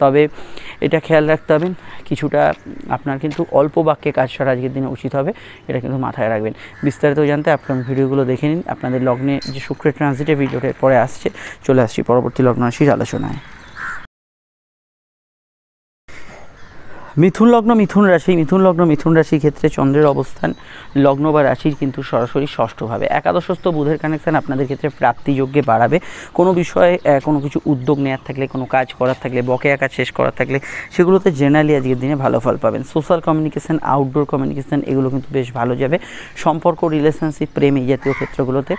তবে এটা খেয়াল রাখতে হবে, কিছুটা আপনার কিন্তু অল্প বাক্যে কাজ সারা আজকের দিনে উচিত হবে, এটা কিন্তু মাথায় রাখবেন। বিস্তারিত জানতে আপনার ভিডিওগুলো দেখে নিন। আপনাদের লগ্নে যে শুক্রের ট্রানজিটের ভিডিওটা পরে আসছে, চলে আসছি পরবর্তী লগ্ন রাশির আলোচনায়। মিথুন লগ্ন, মিথুন লগ্ন, মিথুন রাশির ক্ষেত্রে চন্দ্রের অবস্থান লগ্ন বা রাশির কিন্তু সরাসরি ষষ্ঠভাবে। একাদশস্থ বুধের কানেকশান আপনাদের ক্ষেত্রে প্রাপ্তিযোগ্যে বাড়াবে। কোনো বিষয়ে কোনো কিছু উদ্যোগ নেওয়ার থাকলে, কোনো কাজ করার থাকলে, বকেয়া কাজ শেষ করার থাকলে সেগুলোতে জেনারেলি আজকের দিনে ভালো ফল পাবেন। সোশ্যাল কমিউনিকেশান, আউটডোর কমিউনিকেশান এগুলো কিন্তু বেশ ভালো যাবে। সম্পর্ক, রিলেশনশিপ, প্রেম এই জাতীয় ক্ষেত্রগুলোতে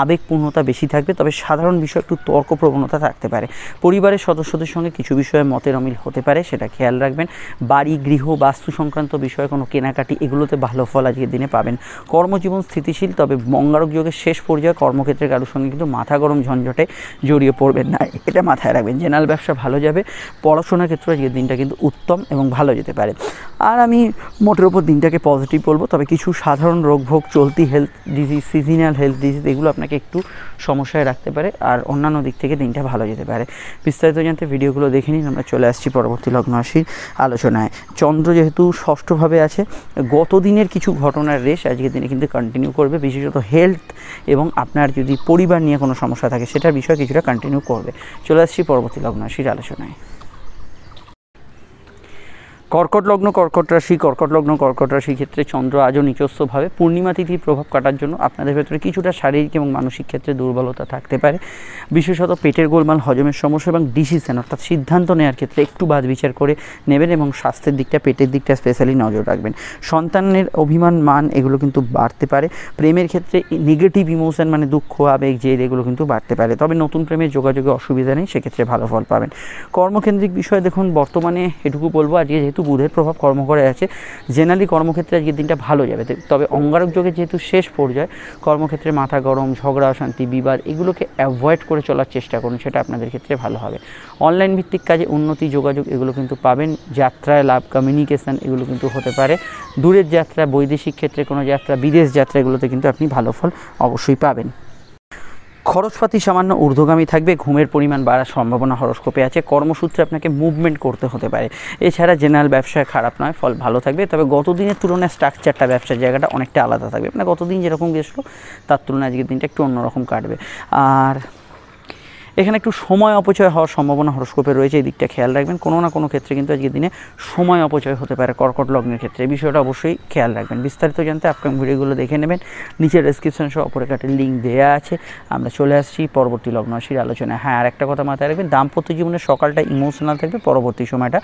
আবেগপূর্ণতা বেশি থাকবে, তবে সাধারণ বিষয় একটু তর্ক প্রবণতা থাকতে পারে। পরিবারের সদস্যদের সঙ্গে কিছু বিষয়ে মতের অমিল হতে পারে, সেটা খেয়াল রাখবেন। বাড়ি, গৃহ, বাস্তু সংক্রান্ত বিষয়ে কোনো কেনাকাটি এগুলোতে ভালো ফল আজকের দিনে পাবেন। কর্মজীবন স্থিতিশীল, তবে মঙ্গলক যোগের শেষ পর্যায়ে কর্মক্ষেত্রে কারোর সঙ্গে কিন্তু মাথা গরম ঝঞ্ঝটে জড়িয়ে পড়বেন না, এটা মাথায় রাখবেন। জেনারেল ব্যবসা ভালো যাবে। পড়াশোনার ক্ষেত্রে আজকের দিনটা কিন্তু উত্তম এবং ভালো যেতে পারে। আর আমি মোটের ওপর দিনটাকে পজিটিভ বলবো, তবে কিছু সাধারণ রোগভোগ, চলতি health disease, seasonal health disease এগুলো আপনাকে একটু সমস্যায় রাখতে পারে। আর অন্যান্য দিক থেকে দিনটা ভালো যেতে পারে। বিস্তারিত জানতে ভিডিওগুলো দেখে নিন। আমরা চলে আসছি পরবর্তী লগ্ন রাশির আলোচনায়। চন্দ্র যেহেতু ষষ্ঠভাবে আছে, গত দিনের কিছু ঘটনার রেশ আজকের দিনে কিন্তু কন্টিনিউ করবে। বিশেষত হেলথ এবং আপনার যদি পরিবার নিয়ে কোনো সমস্যা থাকে সেটার বিষয়ে কিছুটা কন্টিনিউ করবে। চলে আসছি পরবর্তী লগ্ন রাশির আলোচনায়। কর্কট লগ্ন, কর্কট রাশির ক্ষেত্রে চন্দ্র আজও নিচস্থভাবে। পূর্ণিমা তিথির প্রভাব কাটার জন্য আপনাদের ভেতরে কিছুটা শারীরিক এবং মানসিক ক্ষেত্রে দুর্বলতা থাকতে পারে। বিশেষত পেটের গোলমাল, হজমের সমস্যা এবং ডিসিশন অর্থাৎ সিদ্ধান্ত নেওয়ার ক্ষেত্রে একটু বাদ বিচার করে নেবেন এবং স্বাস্থ্যের দিকটা, পেটের দিকটা স্পেশালি নজর রাখবেন। সন্তানের অভিমান, মান এগুলো কিন্তু বাড়তে পারে। প্রেমের ক্ষেত্রে নেগেটিভ ইমোশন মানে দুঃখ, আবেগ, জেদ এগুলো কিন্তু বাড়তে পারে। তবে নতুন প্রেমের যোগাযোগে অসুবিধা নেই, সেক্ষেত্রে ভালো ফল পাবেন। কর্মকেন্দ্রিক বিষয়ে দেখুন, বর্তমানে এটুকু বলবো, আজকে যেহেতু বুধের প্রভাব কর্মঘরে আছে, জেনারেলি কর্মক্ষেত্রে আজকের দিনটা ভালো যাবে। তবে অঙ্গারক যোগের যেহেতু শেষ পর্যায়ে, কর্মক্ষেত্রে মাথা গরম, ঝগড়া, অশান্তি, বিবাদ এগুলোকে অ্যাভয়েড করে চলার চেষ্টা করুন, সেটা আপনাদের ক্ষেত্রে ভালো হবে। অনলাইন ভিত্তিক কাজে উন্নতি, যোগাযোগ এগুলো কিন্তু পাবেন। যাত্রায় লাভ, কমিউনিকেশান এগুলো কিন্তু হতে পারে। দূরের যাত্রা, বৈদেশিক ক্ষেত্রে কোনো যাত্রা, বিদেশ যাত্রা এগুলোতে কিন্তু আপনি ভালো ফল অবশ্যই পাবেন। খরচপাতি সামান্য ঊর্ধ্বগামী থাকবে। ঘুমের পরিমাণ বাড়ার সম্ভাবনা হরস্কোপে আছে। কর্মসূত্রে আপনাকে মুভমেন্ট করতে হতে পারে। এছাড়া জেনারেল ব্যবসায় খারাপ নয়, ফল ভালো থাকবে। তবে গত দিনের তুলনায় স্ট্রাকচারটা, ব্যবসার জায়গাটা অনেকটা আলাদা থাকবে। মানে গত দিন যেরকম গেছিলো তার তুলনায় আজকের দিনটা একটু অন্যরকম কাটবে। আর এখানে একটু সময় অপচয় হওয়ার সম্ভাবনা হরস্কোপে রয়েছে, এই দিকটা খেয়াল রাখবেন। কোনো না কোনো ক্ষেত্রে কিন্তু আজকের দিনে সময় অপচয় হতে পারে কর্কট লগ্নের ক্ষেত্রে, এই বিষয়টা অবশ্যই খেয়াল রাখবেন। বিস্তারিত জানতে আপকামিং ভিডিওগুলো দেখে নেবেন, নিচের ডেসক্রিপশন সহ অপরে কাটের লিঙ্ক দেওয়া আছে। আমরা চলে আসছি পরবর্তী লগ্ন রাশির আলোচনায়। হ্যাঁ, আর একটা কথা মাথায় রাখবেন, দাম্পত্য জীবনের সকালটা ইমোশনাল থাকবে, পরবর্তী সময়টা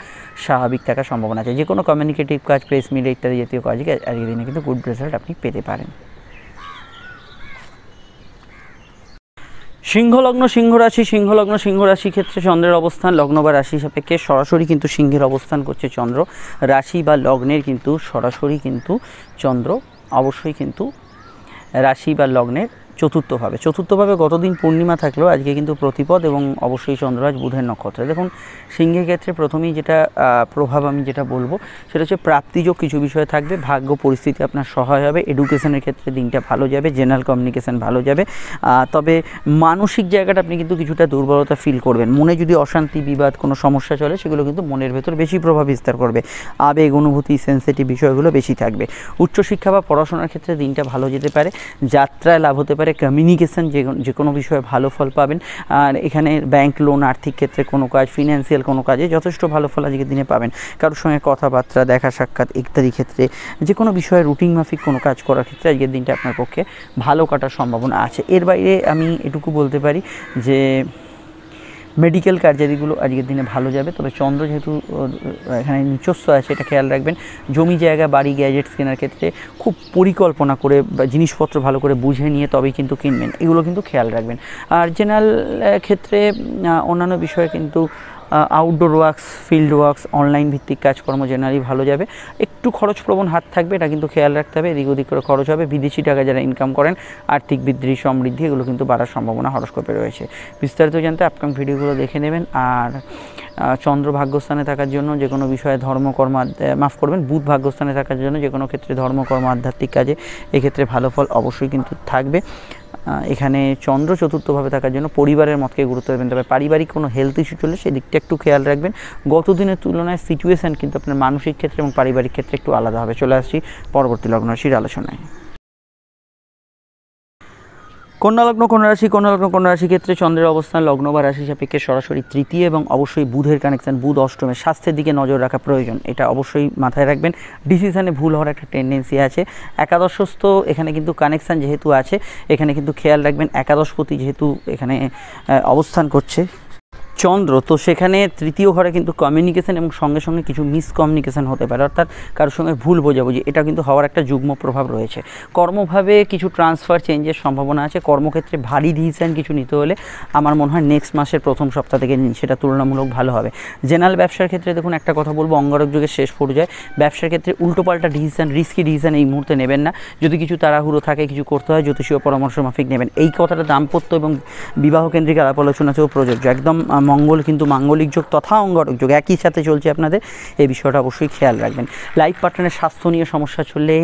স্বাভাবিক থাকার সম্ভাবনা আছে। যে কোনো কমিউনিকেটিভ কাজ, প্রেস মিডিয়া ইত্যাদি জাতীয় কাজে আজকের দিনে কিন্তু গুড রেজাল্ট আপনি পেতে পারেন। সিংহলগ্ন, সিংহ রাশি ক্ষেত্রে চন্দ্রের অবস্থান লগ্ন বা রাশি সাপেক্ষে সরাসরি কিন্তু সিংহের অবস্থান করছে চন্দ্র। রাশি বা লগ্নের কিন্তু সরাসরি কিন্তু চন্দ্র অবশ্যই কিন্তু রাশি বা লগ্নের চতুর্থভাবে গতদিন পূর্ণিমা থাকলেও আজকে কিন্তু প্রতিপদ এবং অবশ্যই চন্দ্ররাজ বুধের নক্ষত্রে। দেখুন, সিংহের ক্ষেত্রে প্রথমেই যেটা প্রভাব আমি যেটা বলবো সেটা হচ্ছে প্রাপ্তিযোগ কিছু বিষয় থাকবে। ভাগ্য পরিস্থিতি আপনার সহায় হবে। এডুকেশনের ক্ষেত্রে দিনটা ভালো যাবে, জেনারেল কমিউনিকেশান ভালো যাবে। তবে মানসিক জায়গাটা আপনি কিন্তু কিছুটা দুর্বলতা ফিল করবেন। মনে যদি অশান্তি, বিবাদ, কোনো সমস্যা চলে সেগুলো কিন্তু মনের ভেতর বেশি প্রভাব বিস্তার করবে। আবেগ, অনুভূতি, সেন্সিটিভ বিষয়গুলো বেশি থাকবে। উচ্চশিক্ষা বা পড়াশোনার ক্ষেত্রে দিনটা ভালো যেতে পারে। যাত্রায় লাভ হতে পারে। কমিউনিকেশান যে কোনো বিষয়ে ভালো ফল পাবেন। আর এখানে ব্যাংক লোন, আর্থিক ক্ষেত্রে কোনো কাজ, ফিনান্সিয়াল কোনো কাজে যথেষ্ট ভালো ফল আজকের দিনে পাবেন। কারোর সঙ্গে কথাবার্তা, দেখা সাক্ষাৎ ইত্যাদি ক্ষেত্রে যে কোনো বিষয়ে রুটিন মাফিক কোনো কাজ করার ক্ষেত্রে আজকের দিনটা আপনার পক্ষে ভালো কাটার সম্ভাবনা আছে। এর বাইরে আমি এটুকু বলতে পারি যে মেডিকেল কার্যাদিগুলো আজকের দিনে ভালো যাবে। তবে চন্দ্র যেহেতু এখানে নিচস্ব আছে, এটা খেয়াল রাখবেন। জমি জায়গা বাড়ি গ্যাজেটস কেনার ক্ষেত্রে খুব পরিকল্পনা করে বা জিনিসপত্র ভালো করে বুঝে নিয়ে তবেই কিন্তু কিনবেন, এগুলো কিন্তু খেয়াল রাখবেন। আর জেনারেল ক্ষেত্রে অন্যান্য বিষয়ে কিন্তু outdoor works, field works, online ভিত্তিক কাজকর্ম জেনারেলি ভালো যাবে। একটু খরচপ্রবণ হাত থাকবে, এটা কিন্তু খেয়াল রাখতে হবে। এদিক ওদিক করে খরচ হবে। বিদেশি টাকা যারা ইনকাম করেন, আর্থিক বৃদ্ধি, সমৃদ্ধি এগুলো কিন্তু বাড়ার সম্ভাবনা হরস্কোপে রয়েছে। বিস্তারিত জানতে আপকামিং ভিডিওগুলো দেখে নেবেন। আর চন্দ্র ভাগ্যস্থানে থাকার জন্য যে কোনো বিষয়ে ধর্মকর্ম, মাফ করবেন, বুধ ভাগ্যস্থানে থাকার জন্য যে কোনো ক্ষেত্রে ধর্মকর্ম, আধ্যাত্মিক কাজে এক্ষেত্রে ভালো ফল অবশ্যই কিন্তু থাকবে। এখানে চন্দ্র চতুর্থভাবে থাকার জন্য পরিবারের মতকে গুরুত্ব দেবেন। তবে পারিবারিক কোনো হেলথ ইস্যু চলে সেই দিকটা একটু খেয়াল রাখবেন। গত দিনের তুলনায় সিচুয়েশান কিন্তু আপনার মানসিক ক্ষেত্রে এবং পারিবারিক ক্ষেত্রে একটু আলাদা হবে। চলে আসছি পরবর্তী লগ্ন রাশির আলোচনায়। কন্যা লগ্ন, কন্যা রাশি ক্ষেত্রে চন্দ্রের অবস্থান লগ্ন বা রাশি সাপেক্ষে সরাসরি তৃতীয় এবং অবশ্যই বুধের কানেকশন, বুধ অষ্টমে। স্বাস্থ্যের দিকে নজর রাখা প্রয়োজন, এটা অবশ্যই মাথায় রাখবেন। ডিসিশনে ভুল হওয়ার একটা টেন্ডেন্সি আছে। একাদশস্থ এখানে কিন্তু কানেকশান যেহেতু আছে, এখানে কিন্তু খেয়াল রাখবেন একাদশপতি যেহেতু এখানে অবস্থান করছে চন্দ্র, তো সেখানে তৃতীয় ঘরে কিন্তু কমিউনিকেশন এবং সঙ্গে সঙ্গে কিছু মিসকমিউনিকেশন হতে পারে, অর্থাৎ কারোর সঙ্গে ভুল বোঝাবুঝি, এটা কিন্তু হওয়ার একটা যুগ্ম প্রভাব রয়েছে। কর্মভাবে কিছু ট্রান্সফার চেঞ্জের সম্ভাবনা আছে। কর্মক্ষেত্রে ভারী ডিসিশন কিছু নিতে হলে আমার মনে হয় নেক্সট মাসের প্রথম সপ্তাহ থেকে নিন, সেটা তুলনামূলক ভালো হবে। জেনারেল ব্যবসার ক্ষেত্রে দেখুন একটা কথা বলবো, অঙ্গারক যুগের শেষ পর্যায়ে ব্যবসার ক্ষেত্রে উল্টোপাল্টা ডিসিশন, রিস্কি ডিসিশন এই মুহূর্তে নেবেন না। যদি কিছু তাড়াহুড়ো থাকে, কিছু করতে হয়, জ্যোতিষীয় পরামর্শ মাফিক নেবেন। এই কথাটা দাম্পত্য এবং বিবাহ কেন্দ্রিক আলাপ আলোচনাতেও প্রযোজ্য। একদম মঙ্গল কিন্তু মাঙ্গলিক যোগ তথা অঙ্গারক যোগ একই সাথে চলছে আপনাদের, এই বিষয়টা অবশ্যই খেয়াল রাখবেন। লাইফ পার্টনারের স্বাস্থ্য নিয়ে সমস্যা চললে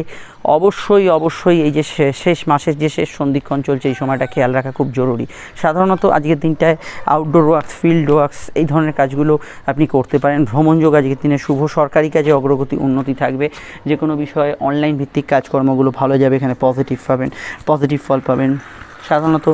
অবশ্যই এই যে শেষ মাসের যে শেষ সন্ধিক্ষণ চলছে, এই সময়টা খেয়াল রাখা খুব জরুরি। সাধারণত আজকের দিনটায় আউটডোর ওয়ার্কস, ফিল্ড ওয়ার্কস এই ধরনের কাজগুলো আপনি করতে পারেন। ভ্রমণ যোগ আজকের দিনে শুভ। সরকারি কাজে অগ্রগতি, উন্নতি থাকবে। যে কোনো বিষয়ে অনলাইন ভিত্তিক কাজকর্মগুলো ভালো যাবে, এখানে পজিটিভ ফল পাবেন। সাধারণত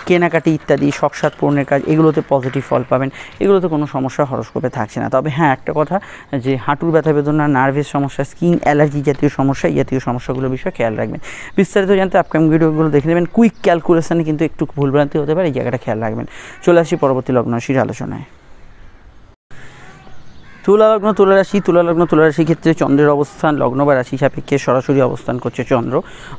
কেনাকাটি ইত্যাদি শখসাদ পূরণের কাজ, এগুলোতে পজিটিভ ফল পাবেন। এগুলোতে কোনো সমস্যা হরস্কোপে থাকছে না। তবে হ্যাঁ, একটা কথা যে হাঁটুর ব্যথা বেদনা, নার্ভের সমস্যা, স্কিন অ্যালার্জি জাতীয় সমস্যা, এই জাতীয় সমস্যাগুলোর বিষয়ে খেয়াল রাখবেন। বিস্তারিত জানতে আপকামিং ভিডিওগুলো দেখে নেবেন। কুইক ক্যালকুলেশনে কিন্তু একটু ভুলভ্রান্তি হতে পারে, এই জায়গাটা খেয়াল রাখবেন। চলে আসি পরবর্তী লগ্ন রাশির আলোচনায়। তুলা রাশির ক্ষেত্রে চন্দ্রের অবস্থান লগ্ন বা রাশি সাপেক্ষে সরাসরি অবস্থান করছে চন্দ্র,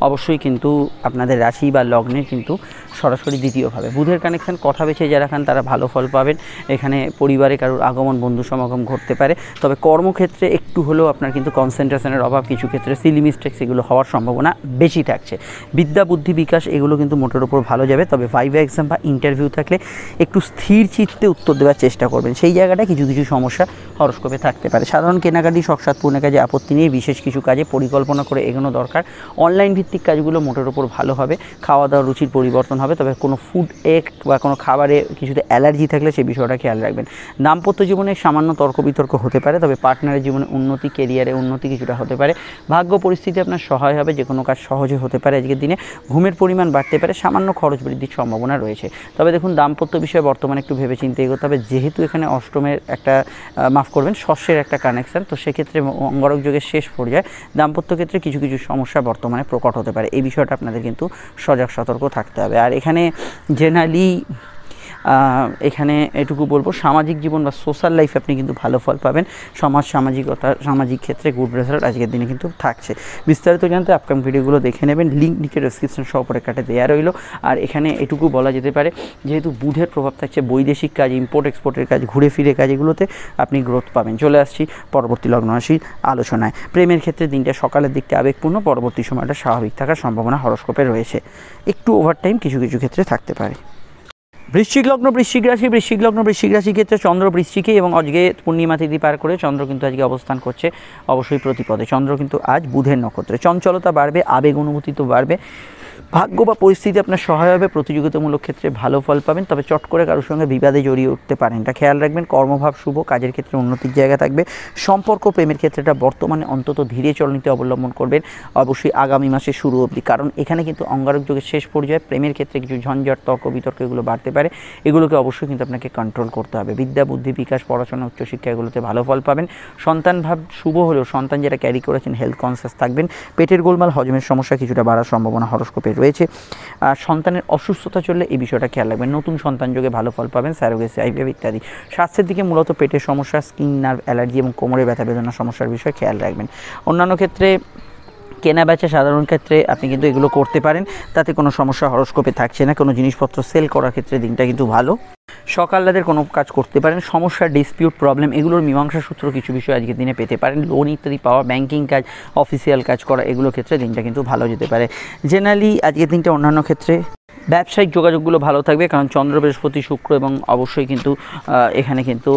অবশ্যই কিন্তু আপনাদের রাশি বা লগ্নের কিন্তু সরাসরি দ্বিতীয়ভাবে। বুধের কানেকশন, কথা বেছে যারা খান তারা ভালো ফল পাবেন। এখানে পরিবারে কারোর আগমন, বন্ধু সমাগম ঘটতে পারে। তবে কর্মক্ষেত্রে একটু হলেও আপনার কিন্তু কনসেন্ট্রেশনের অভাব, কিছু ক্ষেত্রে সিলি মিস্টেক্স এগুলো হওয়ার সম্ভাবনা বেশি থাকছে। বিদ্যা বুদ্ধি বিকাশ এগুলো কিন্তু মোটের ওপর ভালো যাবে। তবে ভাইভা এক্সাম বা ইন্টারভিউ থাকলে একটু স্থির চিত্তে উত্তর দেওয়ার চেষ্টা করবেন, সেই জায়গাটা কিছু সমস্যা হরস্কোপে থাকতে পারে। সাধারণ কেনাকাটি, শখসাদ পূর্ণের কাজে আপত্তি নেই, বিশেষ কিছু কাজে পরিকল্পনা করে এগোনো দরকার। অনলাইন ভিত্তিক কাজগুলো মোটের ওপর ভালো হবে। খাওয়া দাওয়ার রুচির পরিবর্তন হবে। তবে কোনো ফুড বা কোনো খাবারে কিছুতে অ্যালার্জি থাকলে সেই বিষয়টা খেয়াল রাখবেন। দাম্পত্য জীবনে সামান্য তর্ক বিতর্ক হতে পারে, তবে পার্টনারের জীবনে উন্নতি, কেরিয়ারে উন্নতি কিছুটা হতে পারে। ভাগ্য পরিস্থিতি আপনার সহায় হবে, যে কোনো কাজ সহজে হতে পারে আজকের দিনে। ঘুমের পরিমাণ বাড়তে পারে, সামান্য খরচ বৃদ্ধির সম্ভাবনা রয়েছে। তবে দেখুন দাম্পত্য বিষয়ে বর্তমানে একটু ভেবেচিন্তে এগোতে হবে, যেহেতু এখানে অষ্টমের একটা ষষ্ঠের একটা কানেকশান, তো সেক্ষেত্রে অঙ্গারক যোগের শেষ পর্যায়ে দাম্পত্য ক্ষেত্রে কিছু সমস্যা বর্তমানে প্রকট হতে পারে। এই বিষয়টা আপনাদের কিন্তু সজাগ সতর্ক থাকতে হবে। আর এখানে জেনারেলি এখানে এটুকু বলবো, সামাজিক জীবন বা সোশ্যাল লাইফ আপনি কিন্তু ভালো ফল পাবেন। সামাজিক ক্ষেত্রে গুড রেজাল্ট আজকের দিনে কিন্তু থাকছে। বিস্তারিত জানতে আপকামিং ভিডিওগুলো দেখে নেবেন, লিঙ্ক নিচে ডেসক্রিপশন সহপরে কাটে দেওয়া রইল। আর এখানে এটুকু বলা যেতে পারে, যেহেতু বুধের প্রভাব থাকছে, বৈদেশিক কাজ, ইম্পোর্ট এক্সপোর্টের কাজ, ঘুরে ফিরে কাজ, এগুলোতে আপনি গ্রোথ পাবেন। চলে আসছি পরবর্তী লগ্ন রাশির আলোচনায়। প্রেমের ক্ষেত্রে দিনটা সকালের দিকটা আবেগপূর্ণ, পরবর্তী সময়টা স্বাভাবিক থাকার সম্ভাবনা হরস্কোপে রয়েছে। একটু ওভারটাইম কিছু ক্ষেত্রে থাকতে পারে। বৃশ্চিক লগ্ন, বৃশ্চিক রাশির ক্ষেত্রে চন্দ্র বৃশ্চিকে এবং আজকে পূর্ণিমা তিথি পার করে চন্দ্র কিন্তু আজকে অবস্থান করছে অবশ্যই প্রতিপদে। চন্দ্র কিন্তু আজ বুধের নক্ষত্রে। চঞ্চলতা বাড়বে, আবেগ অনুভূতি তো বাড়বে। ভাগ্য বা পরিস্থিতি আপনার সহায় হবে, প্রতিযোগিতামূলক ক্ষেত্রে ভালো ফল পাবেন। তবে চট করে কারোর সঙ্গে বিবাদে জড়িয়ে উঠতে পারেন, এটা খেয়াল রাখবেন। কর্মভাব শুভ, কাজের ক্ষেত্রে উন্নতির জায়গা থাকবে। সম্পর্ক, প্রেমের ক্ষেত্রেটা বর্তমানে অন্তত ধীরে চলনীতি অবলম্বন করবেন অবশ্যই আগামী মাসের শুরু অবধি, কারণ এখানে কিন্তু অঙ্গারক যোগের শেষ পর্যায়ে প্রেমের ক্ষেত্রে কিছু ঝঞ্ঝট, তর্ক বিতর্ক এগুলো বাড়তে পারে। এগুলোকে অবশ্যই কিন্তু আপনাকে কন্ট্রোল করতে হবে। বিদ্যা বুদ্ধি বিকাশ, পড়াশোনা, উচ্চশিক্ষা এগুলোতে ভালো ফল পাবেন। সন্তান ভাব শুভ হলেও সন্তান যারা ক্যারি করেছেন হেলথ কনসিয়াস থাকবেন। পেটের গোলমাল, হজমের সমস্যা কিছুটা বাড়ার সম্ভাবনা হরস্কোপে হরস্কোপে রয়েছে। আর সন্তানের অসুস্থতা চললে এই বিষয়টা খেয়াল রাখবেন। নতুন সন্তান যোগে ভালো ফল পাবেন, স্যারোগেসি, আইভিএফ ইত্যাদি। স্বাস্থ্যের দিকে মূলত পেটের সমস্যা, স্কিন, নার্ভ, অ্যালার্জি এবং কোমরে ব্যথা বেদনার সমস্যার বিষয়ে খেয়াল রাখবেন। অন্যান্য ক্ষেত্রে কেনা বেচা সাধারণ ক্ষেত্রে আপনি কিন্তু এগুলো করতে পারেন, তাতে কোনো সমস্যা হরস্কোপে থাকছে না। কোনো জিনিসপত্র সেল করার ক্ষেত্রে দিনটা কিন্তু ভালো। সকালদের কোনো কাজ করতে পারেন। সমস্যা, ডিসপিউট, প্রবলেম এগুলোর মীমাংসা সূত্র কিছু বিষয় আজকের দিনে পেতে পারেন। লোন ইত্যাদি পাওয়া, ব্যাংকিং কাজ, অফিসিয়াল কাজ করা, এগুলোর ক্ষেত্রে দিনটা কিন্তু ভালো যেতে পারে। জেনারেলি আজকের দিনটা অন্যান্য ক্ষেত্রে ব্যবসায়িক যোগাযোগগুলো ভালো থাকবে, কারণ চন্দ্র, বৃহস্পতি, শুক্র এবং অবশ্যই কিন্তু এখানে কিন্তু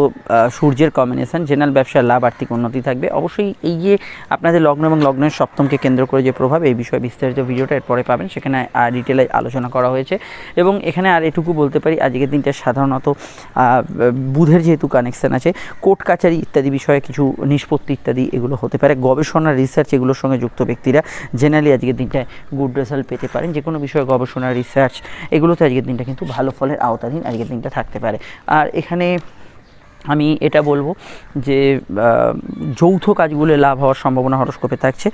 সূর্যের কম্বিনেশন। জেনারেল ব্যবসায় লাভ, আর্থিক উন্নতি থাকবে। অবশ্যই এই যে আপনাদের লগ্ন এবং লগ্নের সপ্তমকে কেন্দ্র করে যে প্রভাব, এই বিষয়ে বিস্তারিত ভিডিওটা এরপরে পাবেন, সেখানে ডিটেলে আলোচনা করা হয়েছে। এবং এখানে আর এটুকু বলতে পারি, আজকের দিনটা সাধারণত বুধের যেহেতু কানেকশান আছে, কোর্ট কাচারি ইত্যাদি বিষয়ে কিছু নিষ্পত্তি ইত্যাদি এগুলো হতে পারে। গবেষণা, রিসার্চ এগুলোর সঙ্গে যুক্ত ব্যক্তিরা জেনারেলি আজকের দিনটায় গুড রেজাল্ট পেতে পারেন। যে কোনো বিষয়ে গবেষণা, রিসার্চ এগুলোতে আজকের দিনটা কিন্তু ভালো ফলের আওতাধীন আজকের দিনটা থাকতে পারে। আর এখানে আমি এটা বলবো যে যৌথ কাজগুলো লাভ হওয়ার সম্ভাবনা হরস্কোপে থাকছে।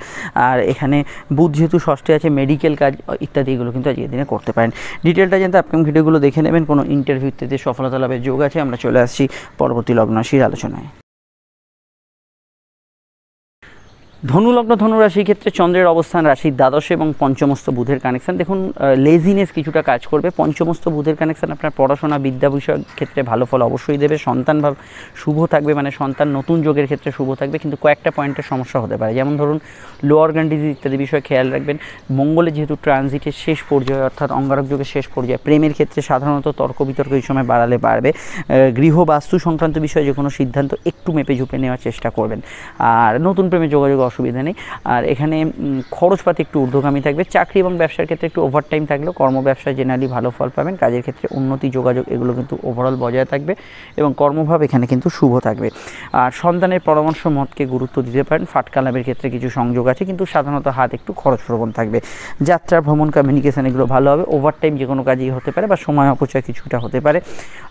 আর এখানে বুধ যেহেতু ষষ্ঠে আছে, মেডিকেল কাজ ইত্যাদি এগুলো কিন্তু আজকের দিনে করতে পারেন। ডিটেলটা জানতে আপকামিং ভিডিওগুলো দেখে নেবেন। কোনো ইন্টারভিউ ইত্যাদি সফলতা লাভের যোগ আছে। আমরা চলে আসছি পরবর্তী লগ্ন রাশির আলোচনায়। ধনুলগ্ন, ধনুরাশির ক্ষেত্রে চন্দ্রের অবস্থান রাশির দ্বাদশে এবং পঞ্চমস্থ বুধের কানেকশান। দেখুন, লেজিনেস কিছুটা কাজ করবে। পঞ্চমস্থ বুধের কানেকশান আপনার পড়াশোনা, বিদ্যা বিষয়ের ক্ষেত্রে ভালো ফল অবশ্যই দেবে। সন্তান ভাব শুভ থাকবে, মানে সন্তান নতুন যোগের ক্ষেত্রে শুভ থাকবে, কিন্তু কয়েকটা পয়েন্টের সমস্যা হতে পারে। যেমন ধরুন, লো অর্গান ডিজিজ ইত্যাদি বিষয়ে খেয়াল রাখবেন। মঙ্গলে যেহেতু ট্রানজিটের শেষ পর্যায়ে, অর্থাৎ অঙ্গারক যোগের শেষ পর্যায়ে, প্রেমের ক্ষেত্রে সাধারণত তর্ক বিতর্ক এই সময় বাড়ালে বাড়বে। গৃহ বাস্তু সংক্রান্ত বিষয়ে যে কোনো সিদ্ধান্ত একটু মেপে ঝুপে নেওয়ার চেষ্টা করবেন। আর নতুন প্রেমে যোগাযোগ অসুবিধা নেই। আর এখানে খরচপাতি একটু ঊর্ধ্বগামী থাকবে। চাকরি এবং ব্যবসার ক্ষেত্রে একটু ওভারটাইম থাকলেও কর্ম ব্যবসায় জেনারেলি ভালো ফল পাবেন। কাজের ক্ষেত্রে উন্নতি, যোগাযোগ এগুলো কিন্তু ওভারঅল বজায় থাকবে এবং কর্মভাব এখানে কিন্তু শুভ থাকবে। আর সন্তানের পরামর্শ মতকে গুরুত্ব দিতে পারেন। ফাটকা লাভের ক্ষেত্রে কিছু সংযোগ আছে, কিন্তু সাধারণত হাত একটু খরচ প্রবণ থাকবে। যাত্রা, ভ্রমণ, কমিউনিকেশন এগুলো ভালো হবে। ওভারটাইম যে কোনো কাজেই হতে পারে বা সময় অপচয় কিছুটা হতে পারে।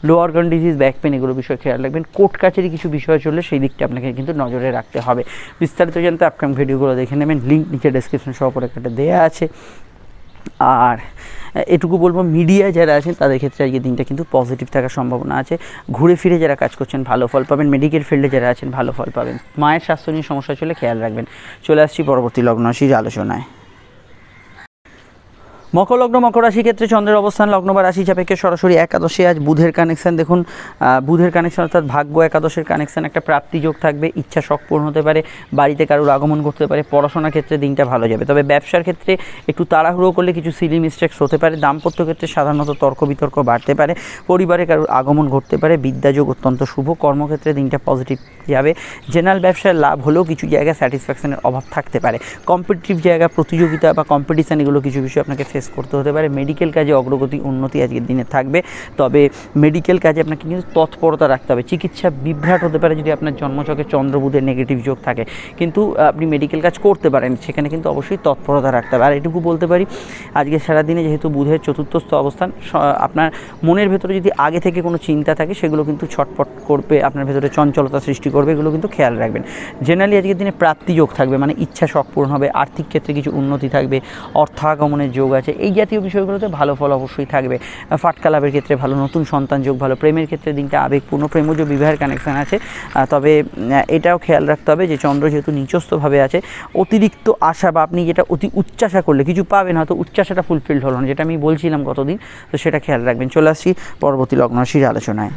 লো অর্গান ডিজিজ, ব্যাক পেন এগুলো বিষয়ে খেয়াল রাখবেন। কোর্ট কাছারি কিছু বিষয় চললে সেই দিকটা আপনাকে কিন্তু নজরে রাখতে হবে। বিস্তারিত জানতে আপকামিং ভিডিওগুলো দেখে নেবেন। লিঙ্ক নিচে ডেসক্রিপশন সহকারে একটা দেওয়া আছে। আর এটুকু বলবো, মিডিয়ায় যারা আছেন তাদের ক্ষেত্রে আজকের দিনটা কিন্তু পজিটিভ থাকার সম্ভাবনা আছে। ঘুরে ফিরে যারা কাজ করছেন ভালো ফল পাবেন। মেডিকেল ফিল্ডে যারা আছেন ভালো ফল পাবেন। মায়ের স্বাস্থ্য নিয়ে সমস্যা চলে খেয়াল রাখবেন। চলে আসছি পরবর্তী লগ্ন রাশির আলোচনায়। মকর লগ্ন, মকর রাশির ক্ষেত্রে চন্দ্রের অবস্থান লগ্ন বা রাশি সাপেক্ষে সরাসরি একাদশে। আজ বুধের কানেকশান দেখুন, বুধের কানেকশান অর্থাৎ ভাগ্য একাদশের কানেকশান, একটা প্রাপ্তি যোগ থাকবে। ইচ্ছা শখ পূর্ণ হতে পারে, বাড়িতে কারোর আগমন করতে পারে। পড়াশোনার ক্ষেত্রে দিনটা ভালো যাবে, তবে ব্যবসার ক্ষেত্রে একটু তাড়াহুড়ো করলে কিছু সিলি মিস্টেক্স হতে পারে। দাম্পত্য ক্ষেত্রে সাধারণত তর্ক বিতর্ক বাড়তে পারে। পরিবারে কারোর আগমন ঘটতে পারে। বিদ্যাযোগ অত্যন্ত শুভ। কর্মক্ষেত্রে দিনটা পজিটিভ যাবে। জেনারেল ব্যবসায় লাভ হলেও কিছু জায়গায় স্যাটিসফ্যাকশনের অভাব থাকতে পারে। কম্পিটিটিভ জায়গা, প্রতিযোগিতা বা কম্পিটিশান এগুলো কিছু বিষয় আপনাকে ফেস করতে হতে পারে। মেডিকেল কাজে অগ্রগতি, উন্নতি আজকের দিনে থাকবে, তবে মেডিকেল কাজে আপনাকে কিন্তু তৎপরতা রাখতে হবে। চিকিৎসা বিভ্রাট হতে পারে যদি আপনার জন্মছকে চন্দ্রবুধের নেগেটিভ যোগ থাকে, কিন্তু আপনি মেডিকেল কাজ করতে পারেন, সেখানে কিন্তু অবশ্যই তৎপরতা রাখতে হবে। আর এটুকু বলতে পারি, আজকে সারাদিনে যেহেতু বুধের চতুর্থস্থ অবস্থান, আপনার মনের ভেতরে যদি আগে থেকে কোনো চিন্তা থাকে সেগুলো কিন্তু ছটপট করবে, আপনার ভেতরে চঞ্চলতা সৃষ্টি করবে, এগুলো কিন্তু খেয়াল রাখবেন। জেনারেলি আজকের দিনে প্রাপ্তি যোগ থাকবে, মানে ইচ্ছা শখ পূরণ হবে। আর্থিক ক্ষেত্রে কিছু উন্নতি থাকবে, অর্থাগমনের যোগ আছে। এই জাতীয় বিষয়গুলোতে ভালো ফল অবশ্যই থাকবে। ফাটকা লাভের ক্ষেত্রে ভালো, নতুন সন্তান যোগ ভালো। প্রেমের ক্ষেত্রে দিনটা আবেগপূর্ণ, প্রেমজ বিবাহের কানেকশান আছে। তবে এটাও খেয়াল রাখতে হবে যে চন্দ্র যেহেতু নিচস্থভাবে আছে, অতিরিক্ত আশা বা আপনি যেটা অতি উচ্চাশা করলে কিছু পাবেন, হয়তো উচ্চাশাটা ফুলফিলড হলো না, যেটা আমি বলছিলাম গতদিন, তো সেটা খেয়াল রাখবেন। চলে আসছি পরবর্তী লগ্ন রাশির আলোচনায়।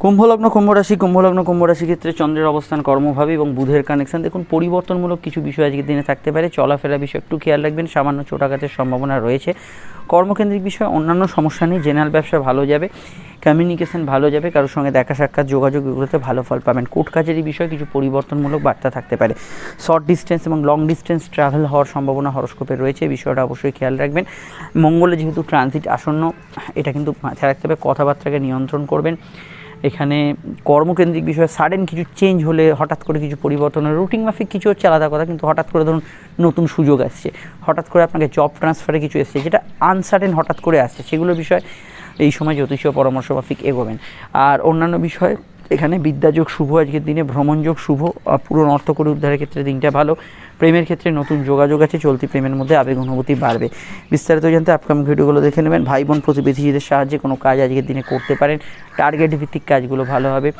কুম্ভলগ্ন, কুম্ভরাশি, কুম্ভলগ্ন, কুম্ভরাশির ক্ষেত্রে চন্দ্রের অবস্থান কর্মভাবে এবং বুধের কানেকশান। দেখুন, পরিবর্তনমূলক কিছু বিষয় আজকের দিনে থাকতে পারে। চলাফেরা বিষয় একটু খেয়াল রাখবেন। সামান্য চোটাঘাতের সম্ভাবনা রয়েছে। কর্মকেন্দ্রিক বিষয়ে অন্যান্য সমস্যা নেই। জেনারেল ব্যবসা ভালো যাবে, কমিউনিকেশন ভালো যাবে, কারোর সঙ্গে দেখা সাক্ষাৎ, যোগাযোগ এগুলোতে ভালো ফল পাবেন। কোর্ট কাজের বিষয়ে কিছু পরিবর্তনমূলক বার্তা থাকতে পারে। শর্ট ডিস্টেন্স এবং লং ডিস্টেন্স ট্রাভেল হওয়ার সম্ভাবনা হরস্কোপে রয়েছে, বিষয়টা অবশ্যই খেয়াল রাখবেন। মঙ্গলে যেহেতু ট্রানজিট আসন্ন, এটা কিন্তু মাথায় রাখতে হবে। কথাবার্তাকে নিয়ন্ত্রণ করবেন। এখানে কর্মকেন্দ্রিক বিষয়ে সাডেন কিছু চেঞ্জ হলে, হঠাৎ করে কিছু পরিবর্তন হলে, রুটিন মাফিক কিছু হচ্ছে আলাদা কথা, কিন্তু হঠাৎ করে ধরুন নতুন সুযোগ আসছে, হঠাৎ করে আপনাকে জব ট্রান্সফারে কিছু এসছে, যেটা আনসার্টেন হঠাৎ করে আসছে, সেগুলো বিষয় এই সময় জ্যোতিষীয় পরামর্শ মাফিক এগোবেন। আর অন্যান্য বিষয়ে এখানে বিদ্যাযোগ শুভ আজকের দিনে, ভ্রমণযোগ শুভ, পুরনো অর্থ করে উদ্ধারের ক্ষেত্রে দিনটা ভালো। প্রেমের ক্ষেত্রে নতুন যোগাযোগ আছে, চলতি প্রেমের মধ্যে আবেগ অনুভূতি বাড়বে। বিস্তারিত জানতে আপকামিং ভিডিওগুলো দেখে নেবেন। ভাই বোন প্রতিবেশীদের সাহায্যে কোনো কাজ আজকের দিনে করতে পারেন, টার্গেট ভিত্তিক কাজগুলো ভালো হবে।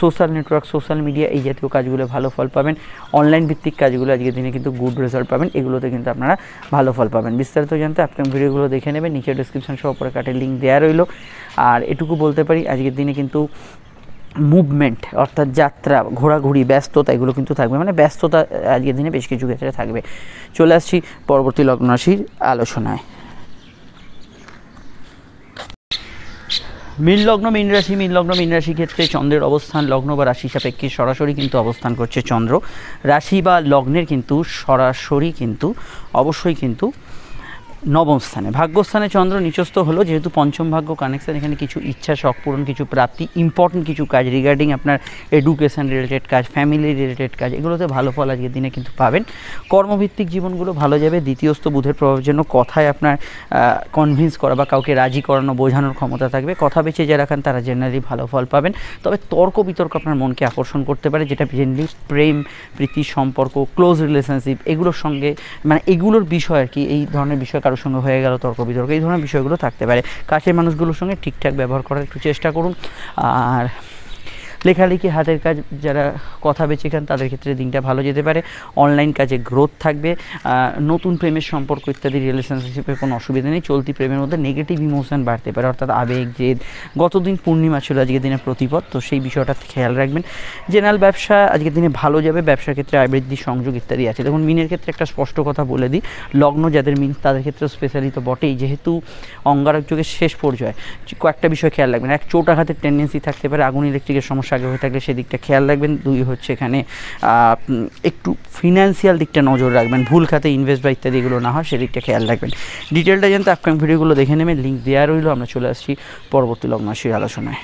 সোশ্যাল নেটওয়ার্ক, সোশ্যাল মিডিয়া এই জাতীয় কাজগুলো ভালো ফল পাবেন। অনলাইন ভিত্তিক কাজগুলো আজকের দিনে কিন্তু গুড রেজাল্ট পাবেন, এগুলোতে কিন্তু আপনারা ভালো ফল পাবেন। বিস্তারিত জানতে আপকামিং ভিডিওগুলো দেখে নেবেন, নিচে ডিসক্রিপশন সহ পরে কাটের লিঙ্ক দেওয়া রইল। আর এটুকু বলতে পারি আজকের দিনে কিন্তু মুভমেন্ট অর্থাৎ যাত্রা, ঘোরাঘুরি, ব্যস্ততা এগুলো কিন্তু থাকবে, মানে ব্যস্ততা আজকের দিনে বেশ কিছু ক্ষেত্রে থাকবে। চলে আসছি পরবর্তী লগ্ন রাশির আলোচনায়। মীন লগ্ন মীন রাশি, মীন লগ্ন মীন রাশি ক্ষেত্রে চন্দ্রের অবস্থান লগ্ন বা রাশি সাপেক্ষে সরাসরি কিন্তু অবস্থান করছে চন্দ্র। রাশি বা লগ্নের কিন্তু সরাসরি কিন্তু অবশ্যই কিন্তু নবম স্থানে, ভাগ্যস্থানে চন্দ্র নিচস্থ হলো, যেহেতু পঞ্চম ভাগ্য কানেকশন, এখানে কিছু ইচ্ছা, শখ পূরণ, কিছু প্রাপ্তি, ইম্পর্টেন্ট কিছু কাজ রিগার্ডিং আপনার এডুকেশন রিলেটেড কাজ, ফ্যামিলি রিলেটেড কাজ, এগুলোতে ভালো ফল আজকের দিনে কিন্তু পাবেন। কর্মভিত্তিক জীবনগুলো ভালো যাবে। দ্বিতীয়স্থ বুধের প্রভাবের জন্য কথায় আপনার কনভিন্স করা বা কাউকে রাজি করানো, বোঝানোর ক্ষমতা থাকবে। কথা বেঁচে যারা রাখেন তারা জেনারেলি ভালো ফল পাবেন। তবে তর্ক বিতর্ক আপনার মনকে আকর্ষণ করতে পারে, যেটা জেনারেলি প্রেম, প্রীতি, সম্পর্ক, ক্লোজ রিলেশনশিপ এগুলোর সঙ্গে, মানে এগুলোর বিষয় আর কি, এই ধরনের বিষয় কারোর সঙ্গে হয়ে গেল তর্ক বিতর্ক, এই ধরনের বিষয়গুলো থাকতে পারে। কাছের মানুষগুলোর সঙ্গে ঠিকঠাক ব্যবহার করার একটু চেষ্টা করুন। আর লেখালেখি, হাতের কাজ, যারা কথা বেছে খান তাদের ক্ষেত্রে দিনটা ভালো যেতে পারে। অনলাইন কাজে গ্রোথ থাকবে। নতুন প্রেমের সম্পর্ক ইত্যাদি রিলেশনশিপে কোনো অসুবিধা নেই। চলতি প্রেমের মধ্যে নেগেটিভ ইমোশন বাড়তে পারে, অর্থাৎ আবেগ, জেদ। গতদিন পূর্ণিমা ছিল, আজকের দিনে প্রতিপদ, তো সেই বিষয়টা খেয়াল রাখবেন। জেনারেল ব্যবসা আজকের দিনে ভালো যাবে, ব্যবসার ক্ষেত্রে আয় বৃদ্ধি, সংযোগ ইত্যাদি আছে। দেখুন মিনের ক্ষেত্রে একটা স্পষ্ট কথা বলে দিই, লগ্ন যাদের মিন তাদের ক্ষেত্রে স্পেশালি তো বটেই, যেহেতু অঙ্গারক যুগের শেষ পর্যায়ে কয়েকটা বিষয় খেয়াল রাখবেন। এক, চোট আঘাতের টেন্ডেন্সি থাকতে পারে, আগুন ইলেকট্রিকের সমস্যা আগে হয়ে থাকলে সেদিকটা খেয়াল রাখবেন। দুই হচ্ছে এখানে একটু ফিনান্সিয়াল দিকটা নজর রাখবেন, ভুল খাতে ইনভেস্ট বা ইত্যাদি এগুলো না হয় সেদিকটা খেয়াল রাখবেন। ডিটেলটা জানতে আপকামিং ভিডিওগুলো দেখে নেবেন, লিঙ্ক দেওয়া রইল। আমরা চলে আসছি পরবর্তী লগ্ন রাশির আলোচনায়।